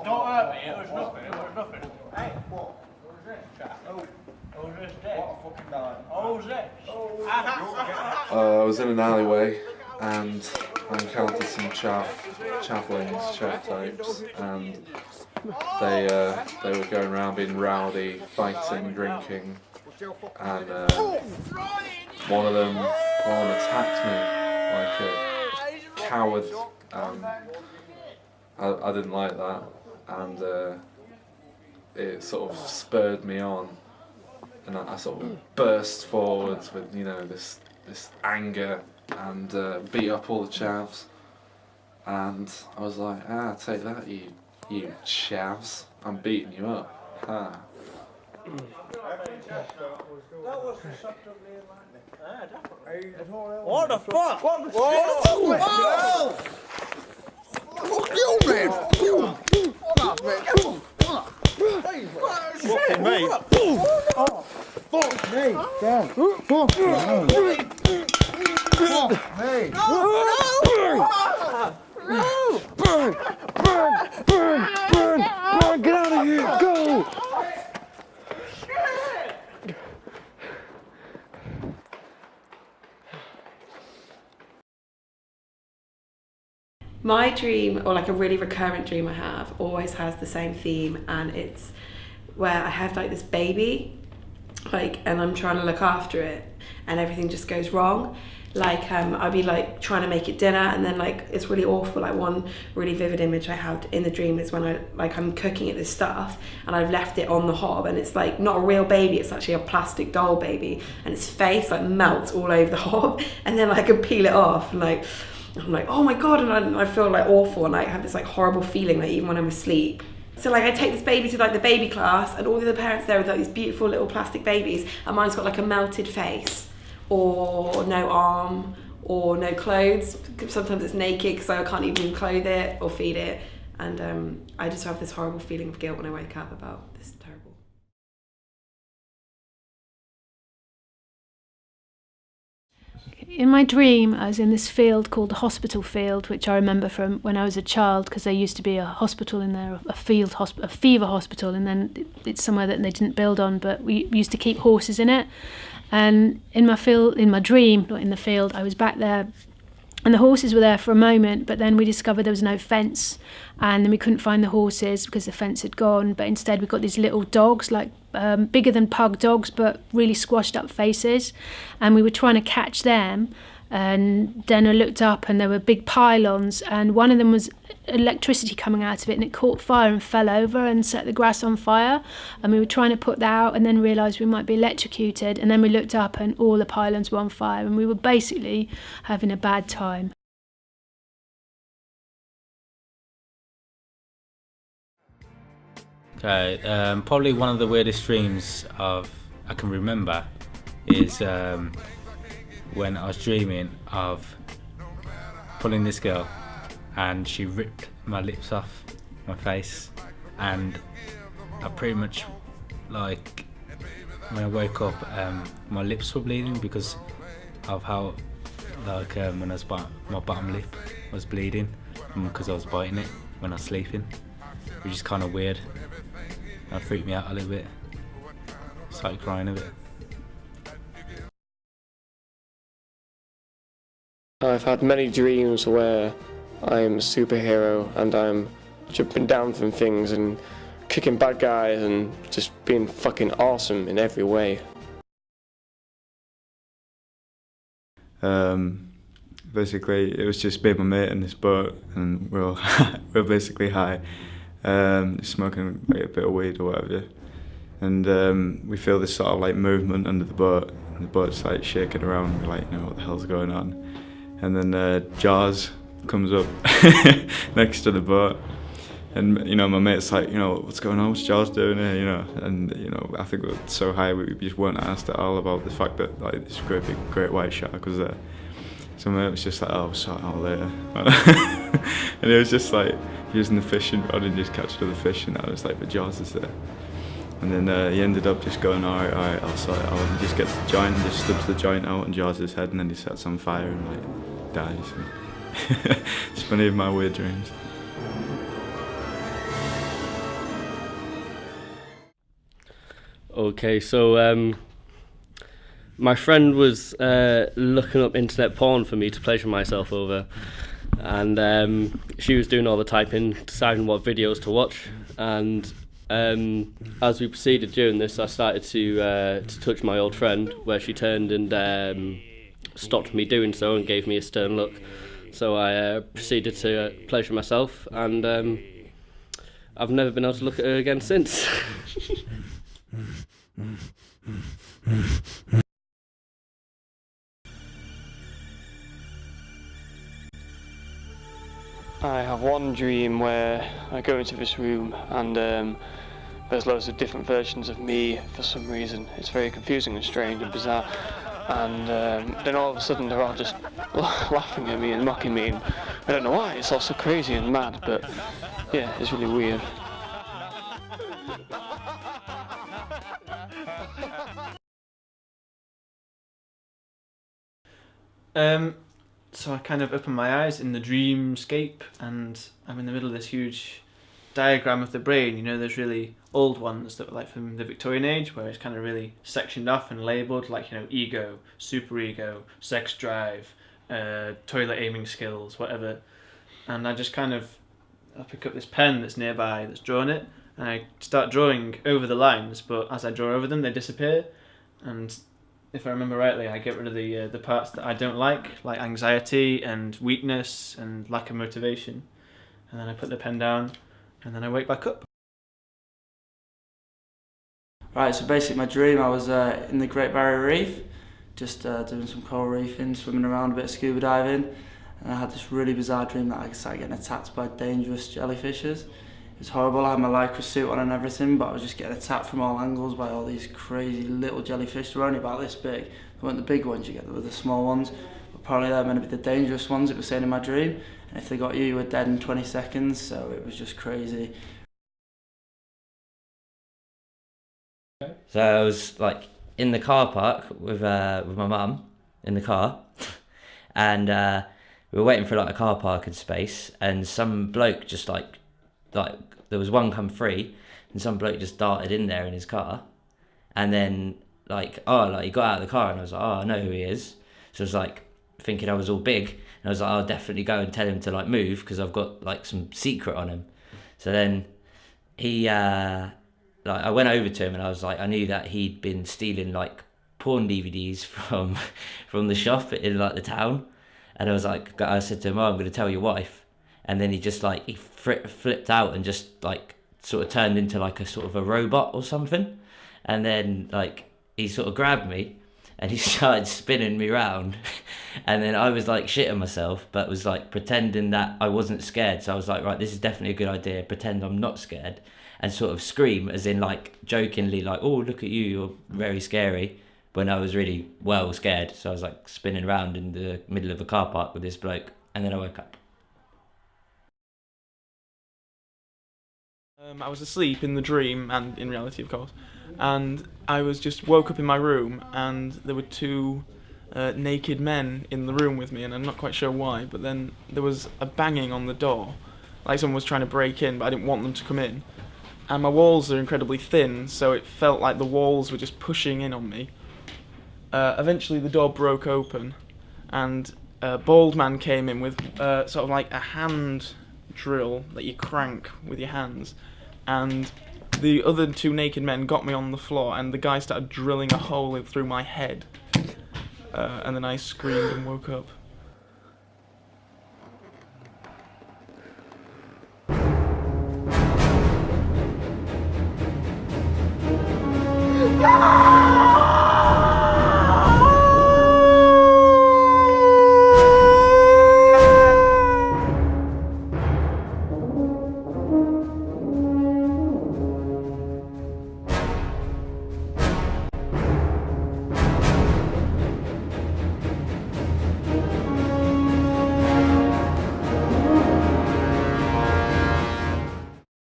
Don't hurt me, it was nothing, Hey, what? Who's this? Who's this dead? What fucking guy? Who's this? I was in an alleyway and I encountered some chafflings, chaff types, and they were going around being rowdy, fighting, drinking, and one of them attacked me like a coward. I didn't like that, and it sort of spurred me on, and I sort of burst forwards with this anger and beat up all the chavs, and I was like, take that, you chavs, I'm beating you up, ha. What the fuck? What the fuck? Fuck you, man! Fuck you! Hold on, man! Fucking me! Fuck me! Damn! Fuck me! Fuck me! No! Burn! Burn! Burn! Burn! Burn! Get out of here! Go! My dream, or like a really recurrent dream I have, always has the same theme, and it's where I have like this baby, and I'm trying to look after it, and everything just goes wrong. I'd be like trying to make it dinner, and then it's really awful. Like one really vivid image I had in the dream is when I'm cooking it this stuff, and I've left it on the hob, and it's like not a real baby, it's actually a plastic doll baby, and its face melts all over the hob, and then I can peel it off, and I'm like, oh my god, and I feel awful, and I have this horrible feeling even when I'm asleep. So I take this baby to the baby class, and all the other parents there with these beautiful little plastic babies, and mine's got a melted face, or no arm, or no clothes. Sometimes it's naked, so I can't even clothe it or feed it, and I just have this horrible feeling of guilt when I wake up about this terrible. In my dream, I was in this field called the hospital field, which I remember from when I was a child, because there used to be a hospital in there, a fever hospital, and then it's somewhere that they didn't build on, but we used to keep horses in it. And in my dream, not in the field, I was back there, and the horses were there for a moment, but then we discovered there was no fence, and then we couldn't find the horses because the fence had gone, but instead we got these little dogs, bigger than pug dogs, but really squashed up faces, and we were trying to catch them. And then I looked up, and there were big pylons, and one of them was electricity coming out of it, and it caught fire and fell over and set the grass on fire, and we were trying to put that out, and then realised we might be electrocuted, and then we looked up and all the pylons were on fire, and we were basically having a bad time. Okay, probably one of the weirdest dreams I can remember is when I was dreaming of pulling this girl, and she ripped my lips off my face, and I pretty much when I woke up, my lips were bleeding because of how when I was my bottom lip was bleeding because I was biting it when I was sleeping, which is kind of weird. That freaked me out a little bit. Started crying a bit. I've had many dreams where I'm a superhero and I'm jumping down from things and kicking bad guys and just being fucking awesome in every way. Basically, it was just me and my mate in this boat, and we're basically high, smoking a bit of weed or whatever, and we feel this sort of movement under the boat, and the boat's shaking around. We're what the hell's going on? And then Jaws comes up next to the boat, and my mate's what's going on? What's Jaws doing here? And I think we were so high we just weren't asked at all about the fact that this great white shark was there. So my mate was just oh, we'll sort it out later. And it was just using the fishing rod and just catching other fish, and I was but Jaws is there. And then he ended up just going, alright, I'll sort it out. And he just gets the joint and just stubs the joint out and jars his head, and then he sets on fire and dies. It's one of my weird dreams. Okay, so my friend was looking up internet porn for me to pleasure myself over, and she was doing all the typing, deciding what videos to watch, and as we proceeded during this, I started to touch my old friend, where she turned and stopped me doing so and gave me a stern look. So I proceeded to pleasure myself, and I've never been able to look at her again since. I have one dream where I go into this room and there's loads of different versions of me for some reason. It's very confusing and strange and bizarre. And then all of a sudden they're all just laughing at me and mocking me. And I don't know why, it's all so crazy and mad, but yeah, it's really weird. So I kind of open my eyes in the dreamscape, and I'm in the middle of this huge diagram of the brain. You know, there's really old ones that were like from the Victorian age, where it's kind of really sectioned off and labelled, like, you know, ego, superego, sex drive, toilet aiming skills, whatever. And I just kind of, I pick up this pen that's nearby that's drawn it, and I start drawing over the lines, but as I draw over them, they disappear. And if I remember rightly, I get rid of the parts that I don't like anxiety and weakness and lack of motivation. And then I put the pen down, and then I wake back up. Right, so basically my dream, I was in the Great Barrier Reef, just doing some coral reefing, swimming around, a bit of scuba diving, and I had this really bizarre dream that I started getting attacked by dangerous jellyfishes. It was horrible. I had my lycra suit on and everything, but I was just getting attacked from all angles by all these crazy little jellyfish. They were only about this big. They weren't the big ones, you get the small ones. But apparently they're meant to be the dangerous ones, it was saying in my dream. And if they got you, you were dead in 20 seconds, so it was just crazy. So I was like in the car park with my mum in the car, and we were waiting for like a car parking space, and some bloke just like there was one come free, and some bloke just darted in there in his car, and then he got out of the car, and I was like, oh, I know who he is. So I was like thinking I was all big, and I was like, I'll definitely go and tell him to like move because I've got like some secret on him. So then he I went over to him, and I was like, I knew that he'd been stealing like porn DVDs from the shop in like the town, and I said to him, oh, I'm going to tell your wife. And then he just like he flipped out and just like sort of turned into like a sort of a robot or something, and then like he sort of grabbed me and he started spinning me round, and then I was like shitting myself, but was like pretending that I wasn't scared. So I was like, right, this is definitely a good idea, pretend I'm not scared, and sort of scream as in like jokingly like, oh, look at you, you're very scary, when I was really well scared. So I was like spinning around in the middle of a car park with this bloke, and then I woke up. I was asleep in the dream, and in reality of course, and I was just woke up in my room, and there were two naked men in the room with me, and I'm not quite sure why, but then there was a banging on the door, like someone was trying to break in, but I didn't want them to come in, and my walls are incredibly thin, so it felt like the walls were just pushing in on me. Eventually the door broke open, and a bald man came in with sort of like a hand drill that you crank with your hands, and the other two naked men got me on the floor, and the guy started drilling a hole through my head, and then I screamed and woke up. No!